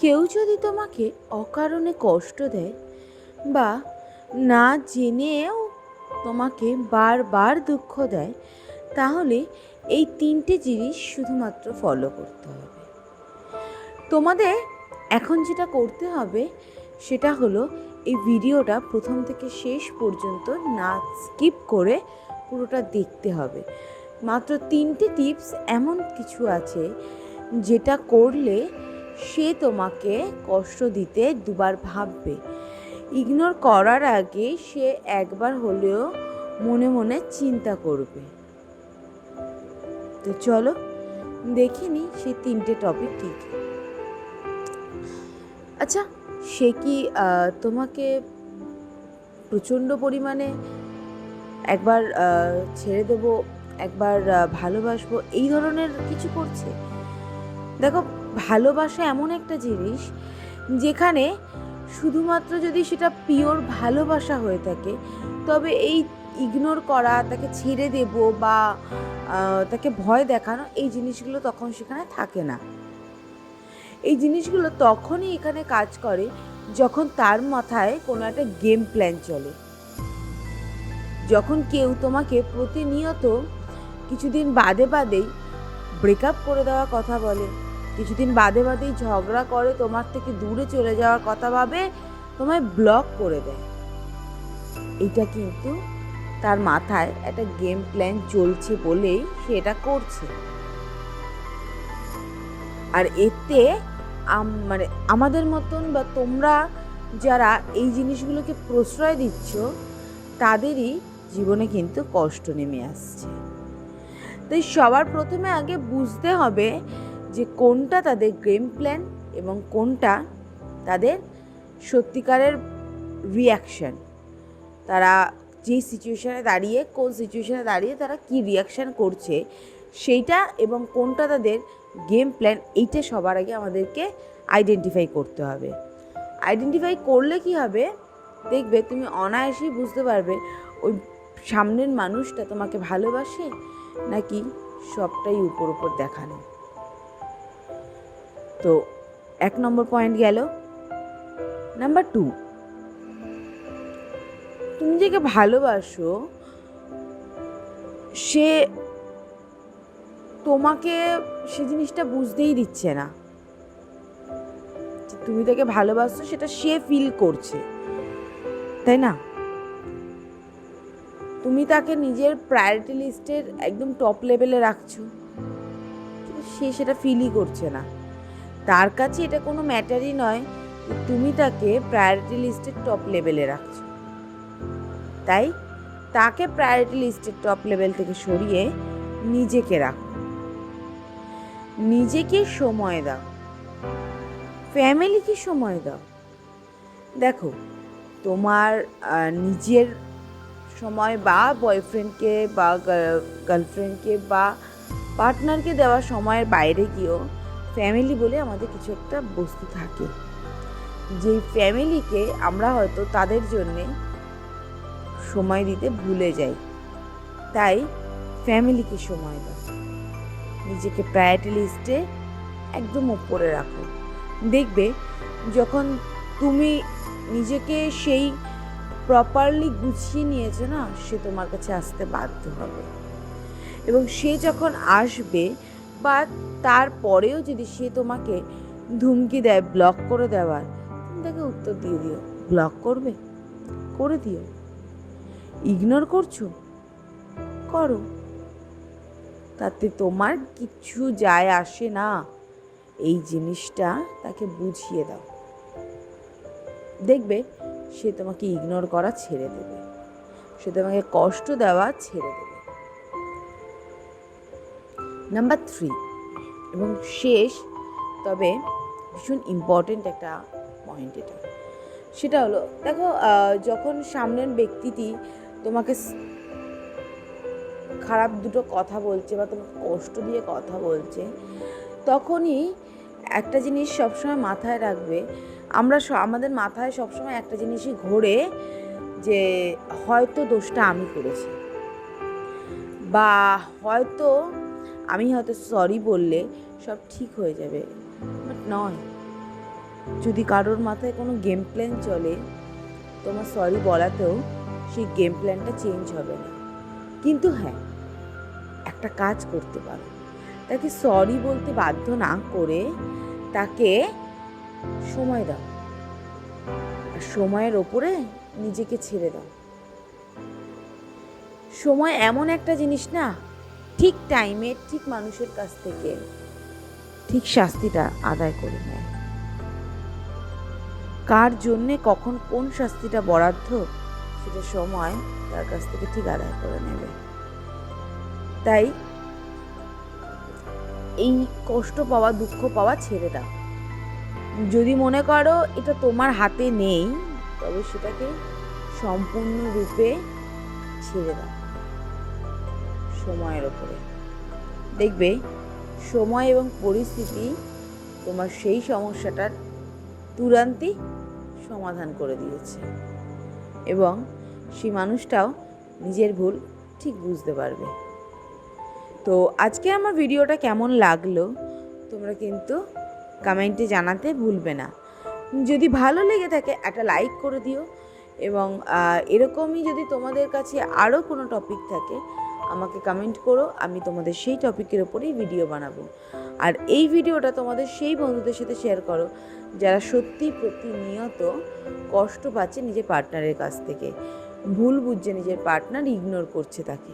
কেউ যদি তোমাকে অকারণে কষ্ট দেয় বা না জেনেও তোমাকে বারবার দুঃখ দেয়, তাহলে এই তিনটে জিনিস শুধুমাত্র ফলো করতে হবে। তোমাদের এখন যেটা করতে হবে সেটা হলো এই ভিডিওটা প্রথম থেকে শেষ পর্যন্ত না স্কিপ করে পুরোটা দেখতে হবে। মাত্র তিনটে টিপস এমন কিছু আছে যেটা করলে সে তোমাকে কষ্ট দিতে দুবার ভাববে। ইগনোর করার আগে সে একবার হলেও মনে মনে চিন্তা করবে। তো চলো দেখে নিই সেই তিনটে টপিক কী কী। আচ্ছা, সে কি তোমাকে প্রচণ্ড পরিমাণে একবার ছেড়ে দেবো, একবার ভালোবাসবো, এই ধরনের কিছু করছে? দেখো, ভালোবাসা এমন একটা জিনিস যেখানে শুধুমাত্র যদি সেটা পিওর ভালোবাসা হয়ে থাকে, তবে এই ইগনোর করা, তাকে ছেড়ে দেব বা তাকে ভয় দেখানো, এই জিনিসগুলো তখন সেখানে থাকে না। এই জিনিসগুলো তখনই এখানে কাজ করে যখন তার মাথায় কোনো একটা গেম প্ল্যান চলে। যখন কেউ তোমাকে প্রতিনিয়ত কিছুদিন বাদে বাদেই ব্রেকআপ করে দেওয়ার কথা বলে, কিছুদিন বাদে বাদেই ঝগড়া করে তোমার থেকে দূরে চলে যাওয়ার কথা ভাবে, তোমায় ব্লক করে দেয়, এটা কিন্তু তার মাথায় একটা গেম প্ল্যান চলছে বলেই সে এটা করছে। আর এতে মানে আমাদের মতন বা তোমরা যারা এই জিনিসগুলোকে প্রশ্রয় দিচ্ছ, তাদেরই জীবনে কিন্তু কষ্ট নেমে আসছে। তাই সবার প্রথমে আগে বুঝতে হবে যে কোনটা তাদের গেম প্ল্যান এবং কোনটা তাদের সত্যিকারের রিয়াকশান। তারা যে সিচুয়েশানে দাঁড়িয়ে, কোন সিচুয়েশানে দাঁড়িয়ে তারা কি রিয়াকশান করছে সেইটা, এবং কোনটা তাদের গেম প্ল্যান, এইটা সবার আগে আমাদেরকে আইডেন্টিফাই করতে হবে। আইডেন্টিফাই করলে কি হবে, দেখবে তুমি অনায়াসেই বুঝতে পারবে ওই সামনের মানুষটা তোমাকে ভালোবাসে নাকি সবটাই উপর উপর দেখানো। তো 1 নম্বর পয়েন্ট গেল। নাম্বার 2, তুমি যাকে ভালোবাসো সে তোমাকে সে জিনিসটা বুঝতেই দিচ্ছে না। তুমি তাকে ভালোবাসছো সেটা সে ফিল করছে, তাই না? তুমি তাকে নিজের প্রায়োরিটি লিস্টের একদম টপ লেভেলে রাখছো, কিন্তু সে সেটা ফিলই করছে না। তার কাছে এটা কোনো ম্যাটারই নয় তুমি তাকে প্রায়োরিটি লিস্টের টপ লেভেলে রাখছো। তাই তাকে প্রায়োরিটি লিস্টের টপ লেভেল থেকে সরিয়ে নিজেকে রাখো, নিজেকে সময় দাও, ফ্যামিলিকে সময় দাও। দেখো, তোমার নিজের সময় বা বয়ফ্রেন্ডকে বা গার্লফ্রেন্ডকে বা পার্টনারকে দেওয়া সময়ের বাইরে গিয়েও ফ্যামিলি বলে আমাদের কিছু একটা বস্তু থাকে, যেই ফ্যামিলিকে আমরা হয়তো তাদের জন্যে সময় দিতে ভুলে যাই। তাই ফ্যামিলিকে সময় দাও, নিজেকে প্রায়োরিটি লিস্টে একদম উপরে রাখো। দেখবে যখন তুমি নিজেকে সেই প্রপারলি গুছিয়ে নিয়েছো না, সে তোমার কাছে আসতে বাধ্য হবে। এবং সে যখন আসবে বা তারপরেও যদি সে তোমাকে ধুমকি দেয় ব্লক করে দেওয়ার, তুমি তাকে উত্তর দিয়ে দিও, ব্লক করবে করে দিও, ইগনোর করছো করো, তাতে তোমার কিছু যায় আসে না। এই জিনিসটা তাকে বুঝিয়ে দাও, দেখবে সে তোমাকে ইগনোর করা ছেড়ে দেবে, সে তোমাকে কষ্ট দেওয়া ছেড়ে দেবে। নাম্বার 3 এবং শেষ, তবে ভীষণ ইম্পর্টেন্ট একটা পয়েন্ট এটা, সেটা হলো, দেখো, যখন সামনের ব্যক্তিটি তোমাকে খারাপ দুটো কথা বলছে বা তোমাকে কষ্ট দিয়ে কথা বলছে, তখনই একটা জিনিস সবসময় মাথায় রাখবে, আমরা আমাদের মাথায় সবসময় একটা জিনিসই ঘোরে যে হয়তো দোষটা আমি করেছি, বা হয়তো আমি হয়তো সরি বললে সব ঠিক হয়ে যাবে। বাট নয়, যদি কারোর মাথায় কোনো গেম প্ল্যান চলে, তোমার সরি বলাতেও সেই গেম প্ল্যানটা চেঞ্জ হবে না। কিন্তু হ্যাঁ, একটা কাজ করতে পারো, তাকে সরি বলতে বাধ্য না করে তাকে সময় দাও, আর সময়ের ওপরে নিজেকে ছেড়ে দাও। সময় এমন একটা জিনিস না, ঠিক টাইমে ঠিক মানুষের কাছ থেকে ঠিক শাস্তিটা আদায় করে নেয়। কার জন্যে কখন কোন শাস্তিটা বরাদ্দ, সেটা সময় তার কাছ থেকে ঠিক আদায় করে নেবে। তাই এই কষ্ট পাওয়া, দুঃখ পাওয়া ছেড়ে দাও। যদি মনে করো এটা তোমার হাতে নেই, তবে সেটাকে সম্পূর্ণরূপে ছেড়ে দাও সময়ের ওপরে। দেখবে সময় এবং পরিস্থিতি তোমার সেই সমস্যাটার তুরান্তি সমাধান করে দিয়েছে, এবং সেই মানুষটাও নিজের ভুল ঠিক বুঝতে পারবে। তো আজকে আমার ভিডিওটা কেমন লাগলো তোমরা কিন্তু কমেন্টে জানাতে ভুলবে না। যদি ভালো লেগে থাকে একটা লাইক করে দিও, এবং এরকমই যদি তোমাদের কাছে আরও কোনো টপিক থাকে আমাকে কমেন্ট করো, আমি তোমাদের সেই টপিকের ওপরেই ভিডিও বানাবো। আর এই ভিডিওটা তোমাদের সেই বন্ধুদের সাথে শেয়ার করো যারা সত্যি প্রতিনিয়ত কষ্ট পাচ্ছে নিজের পার্টনারের কাছ থেকে, ভুল বুঝছে নিজের পার্টনার ইগনোর করছে তাকে।